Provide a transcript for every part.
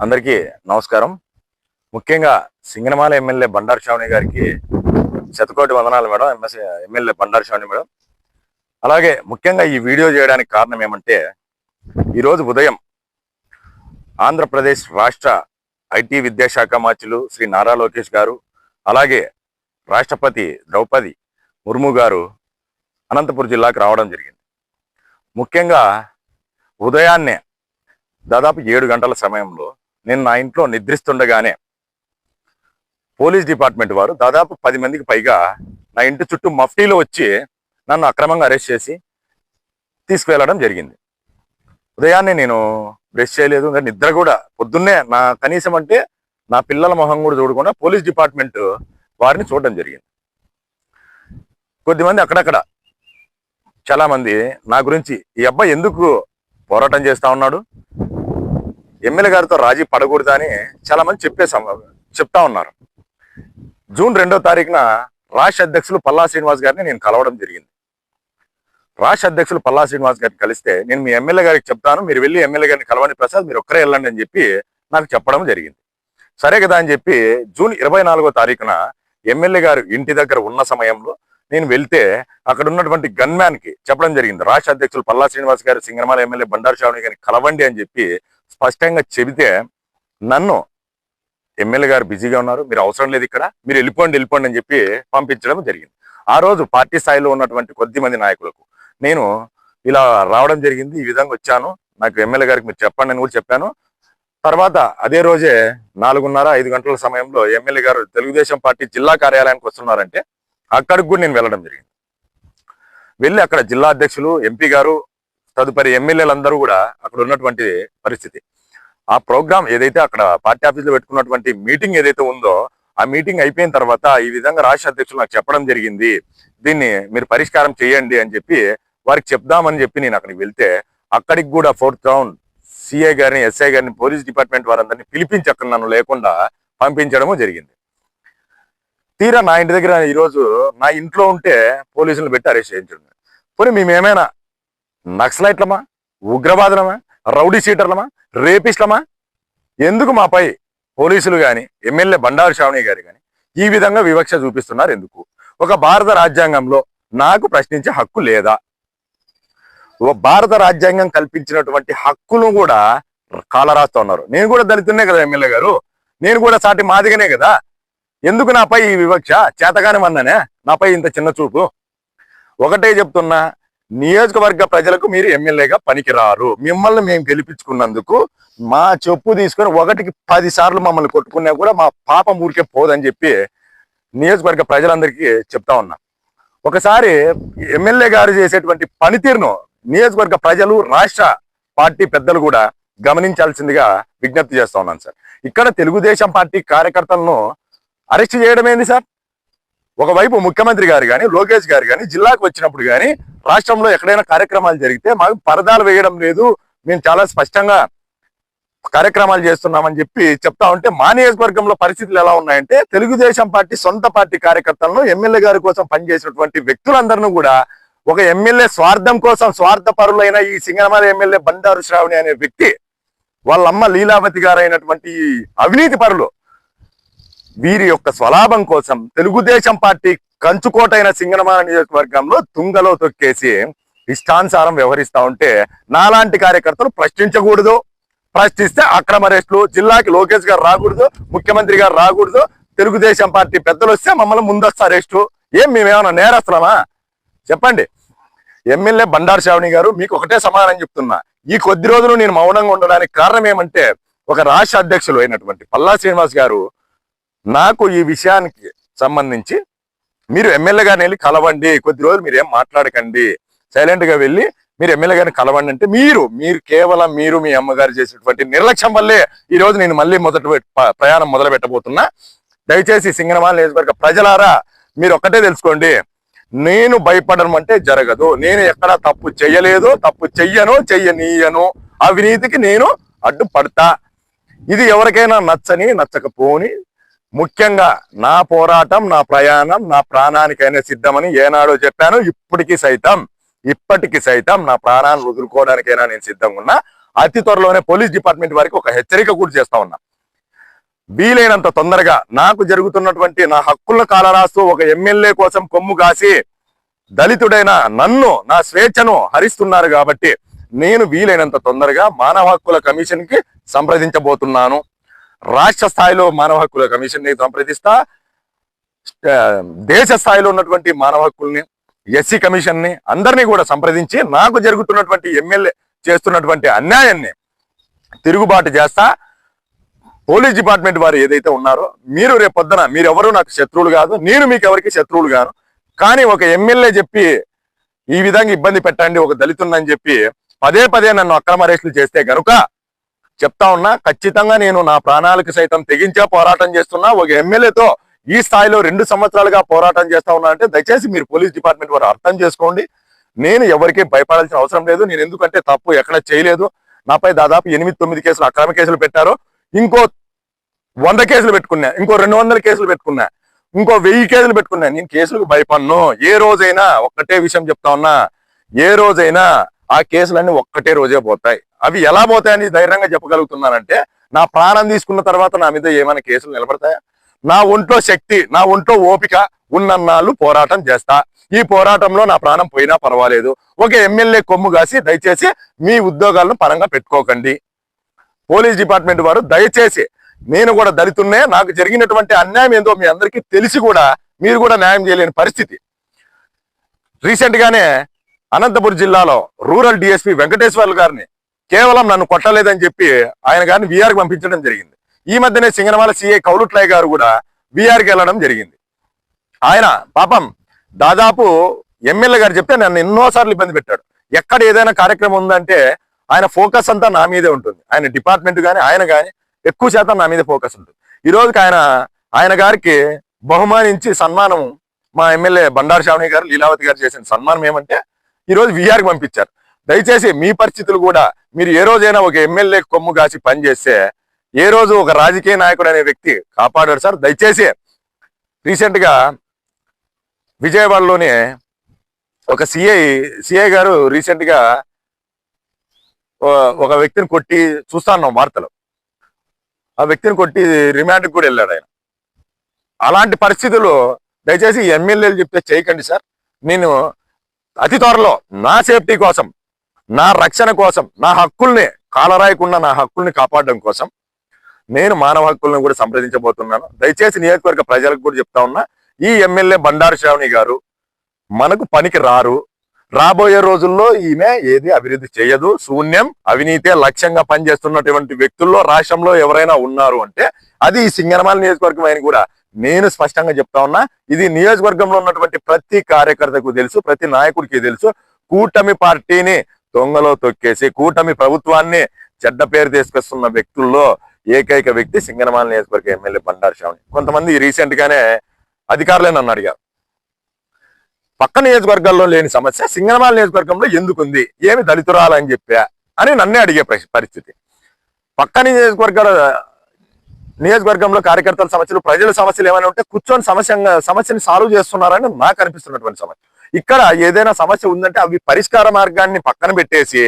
అందరికీ నమస్కారం. ముఖ్యంగా సింగనమాల ఎమ్మెల్యే బండారు శ్రావణి గారికి శతకోటి వందనాలు madam. MLA Bandaru Shravani madam. అలాగే ముఖ్యంగా ఈ వీడియో చేయడానికి కారణం ఏమంటే, ఈరోజు ఉదయం ఆంధ్రప్రదేశ్ రాష్ట్ర ఐటీ విద్యాశాఖ మంత్రులు శ్రీ నారా లోకేష్ గారు, అలాగే రాష్ట్రపతి ద్రౌపది ముర్ము గారు అనంతపురం జిల్లాకు రావడం జరిగింది. ముఖ్యంగా ఉదయాన్నే దాదాపు 7 గంటల సమయంలో నేను నా ఇంట్లో నిద్రిస్తుండగానే పోలీస్ డిపార్ట్మెంట్ వారు దాదాపు 10 మందికి పైగా నా ఇంటి చుట్టూ మఫ్టీలో వచ్చి నన్ను అక్రమంగా అరెస్ట్ చేసి తీసుకువెళ్ళడం జరిగింది. ఉదయాన్నే నేను బ్రష్ చేయలేదు, ఇంకా నిద్ర కూడా పొద్దున్నే నా కనీసం అంటే నా పిల్లల మొహం కూడా చూడకుండా పోలీస్ డిపార్ట్మెంట్ వారిని చూడడం జరిగింది. కొద్దిమంది అక్కడక్కడ చాలా మంది నా గురించి ఈ అబ్బాయి ఎందుకు పోరాటం చేస్తా ఉన్నాడు, ఎమ్మెల్యే గారితో రాజీ పడకూడదా అని చాలా మంది చెప్తా ఉన్నారు. జూన్ 2వ తారీఖున రాష్ట్ర అధ్యక్షులు పల్లా శ్రీనివాస్ గారిని నేను కలవడం జరిగింది. రాష్ట్ర అధ్యక్షులు పల్లా శ్రీనివాస్ గారిని కలిస్తే, నేను మీ ఎమ్మెల్యే గారికి చెప్తాను, మీరు వెళ్ళి ఎమ్మెల్యే గారిని కలవని ప్రసాద్, మీరు ఒక్కరే వెళ్ళండి అని చెప్పి నాకు చెప్పడం జరిగింది. సరే కదా అని చెప్పి జూన్ 24వ తారీఖున ఎమ్మెల్యే గారు ఇంటి దగ్గర ఉన్న సమయంలో నేను వెళ్తే అక్కడ ఉన్నటువంటి గన్మ్యాన్ కి చెప్పడం జరిగింది, రాష్ట్ర అధ్యక్షులు పల్లా శ్రీనివాస్ గారు సింగనమాల ఎమ్మెల్యే బండారు శ్రావణి గారిని కలవండి అని చెప్పి స్పష్టంగా చెబితే, నన్ను ఎమ్మెల్యే గారు బిజీగా ఉన్నారు, మీరు అవసరం లేదు, ఇక్కడ మీరు వెళ్ళిపోండి అని చెప్పి పంపించడం జరిగింది. ఆ రోజు పార్టీ స్థాయిలో ఉన్నటువంటి కొద్ది మంది నాయకులకు నేను ఇలా రావడం జరిగింది, ఈ విధంగా వచ్చాను, నాకు ఎమ్మెల్యే గారికి మీరు చెప్పండి అని కూడా చెప్పాను. తర్వాత అదే రోజే 4:30-5 గంటల సమయంలో ఎమ్మెల్యే గారు తెలుగుదేశం పార్టీ జిల్లా కార్యాలయానికి వస్తున్నారంటే అక్కడికి కూడా నేను వెళ్ళడం జరిగింది. వెళ్ళి అక్కడ జిల్లా అధ్యక్షులు, ఎంపీ గారు, తదుపరి ఎమ్మెల్యేలందరూ కూడా అక్కడ ఉన్నటువంటి పరిస్థితి. ఆ ప్రోగ్రామ్ ఏదైతే అక్కడ పార్టీ ఆఫీసులో పెట్టుకున్నటువంటి మీటింగ్ ఏదైతే ఉందో, ఆ మీటింగ్ అయిపోయిన తర్వాత ఈ విధంగా రాష్ట్ర అధ్యక్షులు నాకు చెప్పడం జరిగింది, దీన్ని మీరు పరిష్కారం చేయండి అని చెప్పి వారికి చెప్దామని చెప్పి నేను అక్కడికి వెళ్తే, అక్కడికి కూడా 4th రౌండ్ సిఐ గారిని, ఎస్ఐ గారిని, పోలీస్ డిపార్ట్మెంట్ వారందరినీ పిలిపించి అక్కడ నన్ను లేకుండా పంపించడము జరిగింది. తీరా నా ఇంటి దగ్గర ఈరోజు నా ఇంట్లో ఉంటే పోలీసులను పెట్టి అరెస్ట్ చేయించడం. పోనీ మేమేమైనా నక్సలైట్లమా, ఉగ్రవాదులమా, రౌడీ షీటర్లమా, రేపిస్ట్లమా? ఎందుకు మాపై పోలీసులు కానీ ఎమ్మెల్యే బండారు శ్రావణి గారు కానీ ఈ విధంగా వివక్ష చూపిస్తున్నారు? ఎందుకు? ఒక భారత రాజ్యాంగంలో నాకు ప్రశ్నించే హక్కు లేదా? భారత రాజ్యాంగం కల్పించినటువంటి హక్కును కూడా కాలరాస్తా ఉన్నారు. నేను కూడా దళితున్నే కదా ఎమ్మెల్యే గారు, నేను కూడా సాటి మాదిగనే కదా, ఎందుకు నాపై ఈ వివక్ష? చేతగానే వన్నానే నాపై ఇంత చిన్న చూపు? ఒకటే చెప్తున్నా, నియోజకవర్గ ప్రజలకు మీరు ఎమ్మెల్యేగా పనికిరారు. మిమ్మల్ని మేము గెలిపించుకున్నందుకు మా చెప్పు తీసుకొని 1కి 10 సార్లు మమ్మల్ని కొట్టుకున్నా కూడా మా పాపం ఊరికే పోదని చెప్పి నియోజకవర్గ ప్రజలందరికీ చెప్తా ఉన్నా. ఒకసారి ఎమ్మెల్యే గారు చేసేటువంటి పనితీరును నియోజకవర్గ ప్రజలు, రాష్ట్ర పార్టీ పెద్దలు కూడా గమనించాల్సిందిగా విజ్ఞప్తి చేస్తా ఉన్నాను సార్. ఇక్కడ తెలుగుదేశం పార్టీ కార్యకర్తలను అరెస్ట్ చేయడం ఏంది సార్? ఒకవైపు ముఖ్యమంత్రి గారు కానీ, లోకేష్ గారు కానీ జిల్లాకు వచ్చినప్పుడు కానీ, రాష్ట్రంలో ఎక్కడైనా కార్యక్రమాలు జరిగితే మాకు పరదాలు వేయడం లేదు, మేము చాలా స్పష్టంగా కార్యక్రమాలు చేస్తున్నామని చెప్పి చెప్తా ఉంటే, మా నియోజకవర్గంలో పరిస్థితులు ఎలా ఉన్నాయంటే, తెలుగుదేశం పార్టీ సొంత పార్టీ కార్యకర్తలను, ఎమ్మెల్యే గారి కోసం పనిచేసినటువంటి వ్యక్తులందరినీ కూడా ఒక ఎమ్మెల్యే స్వార్థం కోసం స్వార్థపరులైన ఈ సింగనమాల ఎమ్మెల్యే బండారు శ్రావణి అనే వ్యక్తి, వాళ్ళమ్మ లీలావతి గారు అయినటువంటి అవినీతి పరులు, వీరి యొక్క స్వలాభం కోసం తెలుగుదేశం పార్టీ కంచుకోటైన సింగనమాల నియోజకవర్గంలో తుంగలో తొక్కేసి ఇష్టానుసారం వ్యవహరిస్తా ఉంటే, నాలాంటి కార్యకర్తలు ప్రశ్నించకూడదు, ప్రశ్నిస్తే అక్రమ అరెస్టులు, జిల్లాకి లోకేష్ గారు రాకూడదు, ముఖ్యమంత్రి గారు రాకూడదు, తెలుగుదేశం పార్టీ పెద్దలు వస్తే మమ్మల్ని ముందస్తు అరెస్టు. మేమేమన్నా నేరస్తులమా? చెప్పండి. ఎమ్మెల్యే బండారు శ్రావణి గారు, మీకు ఒకటే సమాధానం చెప్తున్నా, ఈ కొద్ది రోజులు నేను మౌనంగా ఉండడానికి కారణం ఏమంటే, ఒక రాష్ట్ర అధ్యక్షులు అయినటువంటి పల్లా శ్రీనివాస్ గారు నాకు ఈ విషయానికి సంబంధించి మీరు ఎమ్మెల్యే గారిని వెళ్ళి కలవండి, కొద్ది రోజులు మీరు ఏం మాట్లాడకండి, సైలెంట్ గా వెళ్ళి మీరు ఎమ్మెల్యే గారిని కలవండి అంటే, మీరు కేవలం మీ అమ్మగారు చేసేటువంటి నిర్లక్ష్యం వల్లే ఈ రోజు నేను మళ్ళీ ప్రయాణం మొదలు పెట్టబోతున్నా. దయచేసి సింగనమాల నియోజకవర్గ ప్రజలారా, మీరు ఒక్కటే తెలుసుకోండి, నేను భయపడడం అంటే జరగదు. నేను ఎక్కడా తప్పు చెయ్యలేదు, తప్పు చెయ్యనీయను, అవినీతికి నేను అడ్డుపడతా. ఇది ఎవరికైనా నచ్చకపోని, ముఖ్యంగా నా పోరాటం, నా ప్రయాణం, నా ప్రాణానికైనా సిద్ధమని ఏనాడో చెప్పాను. ఇప్పటికి సైతం నా ప్రాణాన్ని వదులుకోవడానికైనా నేను సిద్ధంగా ఉన్నా. అతి త్వరలోనే పోలీస్ డిపార్ట్మెంట్ వారికి ఒక హెచ్చరిక కూడా చేస్తా ఉన్నా. వీలైనంత తొందరగా నాకు జరుగుతున్నటువంటి నా హక్కుల కాలరాస్తూ ఒక ఎమ్మెల్యే కోసం కొమ్ము కాసి దళితుడైన నన్ను, నా స్వేచ్ఛను హరిస్తున్నారు కాబట్టి నేను వీలైనంత తొందరగా మానవ హక్కుల కమిషన్ కి సంప్రదించబోతున్నాను. రాష్ట్ర స్థాయిలో మానవ హక్కుల కమిషన్ ని సంప్రదిస్తా, దేశ స్థాయిలో ఉన్నటువంటి మానవ హక్కుల్ని, ఎస్సీ కమిషన్ ని అందరినీ కూడా సంప్రదించి నాకు జరుగుతున్నటువంటి ఎమ్మెల్యే చేస్తున్నటువంటి అన్యాయాన్ని తిరుగుబాటు చేస్తా. పోలీస్ డిపార్ట్మెంట్ వారు ఏదైతే ఉన్నారో, మీరు రేపొద్దున మీరెవరు నాకు శత్రువులు కాదు, నేను మీకు ఎవరికి శత్రువులు కాను. కానీ ఒక ఎమ్మెల్యే చెప్పి ఈ విధంగా ఇబ్బంది పెట్టండి ఒక దళితున్నని చెప్పి పదే పదే నన్ను అక్రమ అరెస్టులు చేస్తే గనుక చెప్తా ఉన్నా, ఖచ్చితంగా నేను నా ప్రాణాలకు సైతం తెగించే పోరాటం చేస్తున్నా. ఒక ఎమ్మెల్యేతో ఈ స్థాయిలో 2 సంవత్సరాలుగా పోరాటం చేస్తా ఉన్నా అంటే దయచేసి మీరు పోలీస్ డిపార్ట్మెంట్ వారు అర్థం చేసుకోండి. నేను ఎవరికీ భయపడాల్సిన అవసరం లేదు. నేను ఎందుకంటే తప్పు ఎక్కడ చేయలేదు. నాపై దాదాపు 8-9 కేసులు అక్రమ కేసులు పెట్టారు. ఇంకో 100 కేసులు పెట్టుకున్నా, ఇంకో 200 కేసులు పెట్టుకున్నా, ఇంకో 1000 కేసులు పెట్టుకున్నా. నేను కేసులకు భయపడను. ఏ రోజైనా ఒక్కటే విషయం చెప్తా ఉన్నా, ఏ రోజైనా ఆ కేసులన్నీ ఒక్కటే రోజే పోతాయి. అవి ఎలా పోతాయని ధైర్యంగా చెప్పగలుగుతున్నానంటే, నా ప్రాణం తీసుకున్న తర్వాత నా మీద ఏమైనా కేసులు నిలబడతాయా? నా ఒంట్లో శక్తి, నా ఒంట్లో ఓపిక ఉన్నన్నాళ్ళు పోరాటం చేస్తా. ఈ పోరాటంలో నా ప్రాణం పోయినా పర్వాలేదు. ఒక ఎమ్మెల్యే కొమ్ము కాసి దయచేసి మీ ఉద్యోగాలను పరంగా పెట్టుకోకండి. పోలీస్ డిపార్ట్మెంట్ వారు దయచేసి, నేను కూడా దళితున్నే, నాకు జరిగినటువంటి అన్యాయం ఏందో మీ అందరికీ తెలిసి కూడా మీరు కూడా న్యాయం చేయలేని పరిస్థితి. రీసెంట్ గానే అనంతపురం జిల్లాలో రూరల్ డిఎస్పీ వెంకటేశ్వర్లు గారిని కేవలం నన్ను కొట్టలేదని చెప్పి ఆయన గారిని వీఆర్కి పంపించడం జరిగింది. ఈ మధ్యనే సింగనమాల సిఐ కౌలుట్లయ్య గారు కూడా వీఆర్కి వెళ్ళడం జరిగింది. ఆయన పాపం దాదాపు ఎమ్మెల్యే గారు చెప్తే నన్ను ఎన్నోసార్లు ఇబ్బంది పెట్టాడు. ఎక్కడ ఏదైనా కార్యక్రమం ఉందంటే ఆయన ఫోకస్ అంతా నా మీదే ఉంటుంది. ఆయన డిపార్ట్మెంట్ కానీ ఆయన కానీ ఎక్కువ శాతం నా మీద ఫోకస్ ఉంటుంది. ఈ రోజుకి ఆయన గారికి బహుమానించి సన్మానం మా ఎమ్మెల్యే బండారు శ్రావణి గారు, లీలావతి గారు చేసిన సన్మానం ఏమంటే ఈరోజు వీఆర్కి పంపించారు. దయచేసి మీ పరిస్థితులు కూడా, మీరు ఏ రోజైనా ఒక ఎమ్మెల్యే కొమ్ము కాసి పనిచేస్తే ఏ రోజు ఒక రాజకీయ నాయకుడు అనే వ్యక్తి కాపాడాడు సార్. దయచేసి రీసెంట్ గా విజయవాడలోనే ఒక సిఐ గారు రీసెంట్ గా ఒక వ్యక్తిని కొట్టి చూస్తా ఉన్నాం వార్తలు. ఆ వ్యక్తిని కొట్టి రిమాండ్కి కూడా వెళ్ళాడు ఆయన. అలాంటి పరిస్థితుల్లో దయచేసి ఎమ్మెల్యేలు చెప్తే చేయకండి సార్. నేను అతి త్వరలో నా సేఫ్టీ కోసం, నా రక్షణ కోసం, నా హక్కుల్ని కాలరాయకుండా నా హక్కుల్ని కాపాడడం కోసం నేను మానవ హక్కులను కూడా సంప్రదించబోతున్నాను. దయచేసి నియోజకవర్గ ప్రజలకు కూడా చెప్తా ఉన్నా, ఈ ఎమ్మెల్యే బండారు శ్రావణి గారు మనకు పనికి రారు. రాబోయే రోజుల్లో ఈమె ఏది అభివృద్ధి చేయదు, శూన్యం, అవినీతే లక్ష్యంగా పనిచేస్తున్నటువంటి వ్యక్తుల్లో రాష్ట్రంలో ఎవరైనా ఉన్నారు అంటే అది ఈ సింగనమాల నియోజకవర్గం అని కూడా నేను స్పష్టంగా చెప్తా ఉన్నా. ఇది నియోజకవర్గంలో ఉన్నటువంటి ప్రతి కార్యకర్తకు తెలుసు, ప్రతి నాయకుడికి తెలుసు. కూటమి పార్టీని దొంగలో తొక్కేసి కూటమి ప్రభుత్వాన్ని చెడ్డ పేరు తీసుకొస్తున్న వ్యక్తుల్లో ఏకైక వ్యక్తి సింగనమాల నియోజకవర్గ ఎమ్మెల్యే బండారు శ్రావణి. కొంతమంది రీసెంట్ గానే అధికారులే నన్ను అడిగారు, పక్క నియోజకవర్గాల్లో లేని సమస్య సింగనమాల నియోజకవర్గంలో ఎందుకుంది, ఏమి దళితురాలని చెప్పా అని నన్నే అడిగే పరిస్థితి. పక్క నియోజకవర్గంలో కార్యకర్తల సమస్యలు, ప్రజల సమస్యలు ఏమైనా ఉంటే కూర్చొని సమస్యని సాల్వ్ చేస్తున్నారని నాకు అనిపిస్తున్నటువంటి సమస్య. ఇక్కడ ఏదైనా సమస్య ఉందంటే అవి పరిష్కార మార్గాన్ని పక్కన పెట్టేసి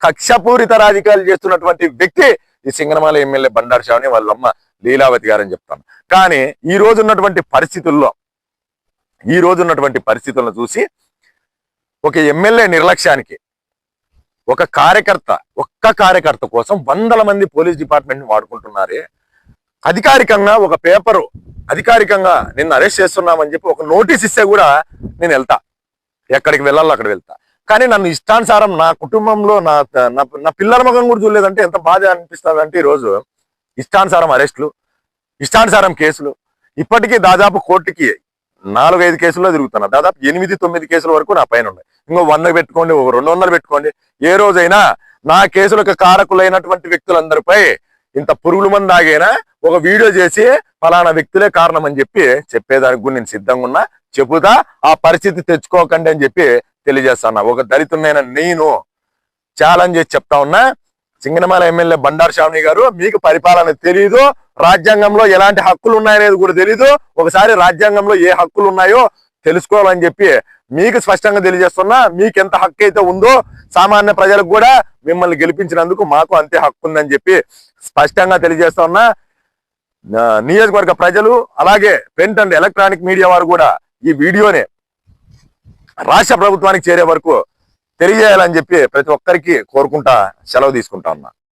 కక్షపూరిత రాజకీయాలు చేస్తున్నటువంటి వ్యక్తి ఈ సింగనమాల ఎమ్మెల్యే బండారు శ్రావణి, వాళ్ళమ్మ లీలావతి గారని చెప్తాను. కానీ ఈ రోజు ఉన్నటువంటి పరిస్థితులను చూసి ఒక ఎమ్మెల్యే నిర్లక్ష్యానికి ఒక్క కార్యకర్త కోసం 100 మంది పోలీస్ డిపార్ట్మెంట్ ని వాడుకుంటున్నారే. అధికారికంగా ఒక పేపరు అధికారికంగా నిన్ను అరెస్ట్ చేస్తున్నామని చెప్పి ఒక నోటీస్ ఇస్తే కూడా నేను వెళ్తా, ఎక్కడికి వెళ్ళాలో అక్కడ వెళ్తా. కానీ నన్ను ఇష్టానుసారం నా కుటుంబంలో నా పిల్లల ముఖం కూడా చూడలేదంటే ఎంత బాధ అనిపిస్తుంది అంటే, ఈరోజు ఇష్టానుసారం అరెస్టులు, ఇష్టానుసారం కేసులు. ఇప్పటికీ దాదాపు కోర్టుకి 4-5 కేసుల్లో తిరుగుతున్నా. దాదాపు 8-9 కేసుల వరకు నా పైన ఉన్నాయి. ఇంకో 100 పెట్టుకోండి, 200 పెట్టుకోండి. ఏ రోజైనా నా కేసులకు కారకులైనటువంటి వ్యక్తులందరిపై ఇంత పురుగుల మంది ఆగైనా ఒక వీడియో చేసి ఫలానా వ్యక్తులే కారణం అని చెప్పి చెప్పేదానికి కూడా నేను సిద్ధంగా ఉన్నా. చెబుతా, ఆ పరిస్థితి తెచ్చుకోకండి అని చెప్పి తెలియజేస్తున్నా. ఒక దళితున్నైనా నేను ఛాలెంజ్ చేసి చెప్తా ఉన్నా, సింగనమాల ఎమ్మెల్యే బండారు శ్రావణి గారు, మీకు పరిపాలన తెలీదు, రాజ్యాంగంలో ఎలాంటి హక్కులు ఉన్నాయనేది కూడా తెలీదు. ఒకసారి రాజ్యాంగంలో ఏ హక్కులు ఉన్నాయో తెలుసుకోవాలని చెప్పి మీకు స్పష్టంగా తెలియజేస్తున్నా. మీకు ఎంత హక్కు అయితే ఉందో సామాన్య ప్రజలకు కూడా మిమ్మల్ని గెలిపించినందుకు మాకు అంతే హక్కు ఉందని చెప్పి స్పష్టంగా తెలియజేస్తా ఉన్నా. నియోజకవర్గ ప్రజలు అలాగే ప్రింట్ అండ్ ఎలక్ట్రానిక్ మీడియా వారు కూడా ఈ వీడియోని రాష్ట్ర ప్రభుత్వానికి చేరే వరకు తెలియజేయాలని చెప్పి ప్రతి ఒక్కరికి కోరుకుంటా సెలవు తీసుకుంటా ఉన్నా.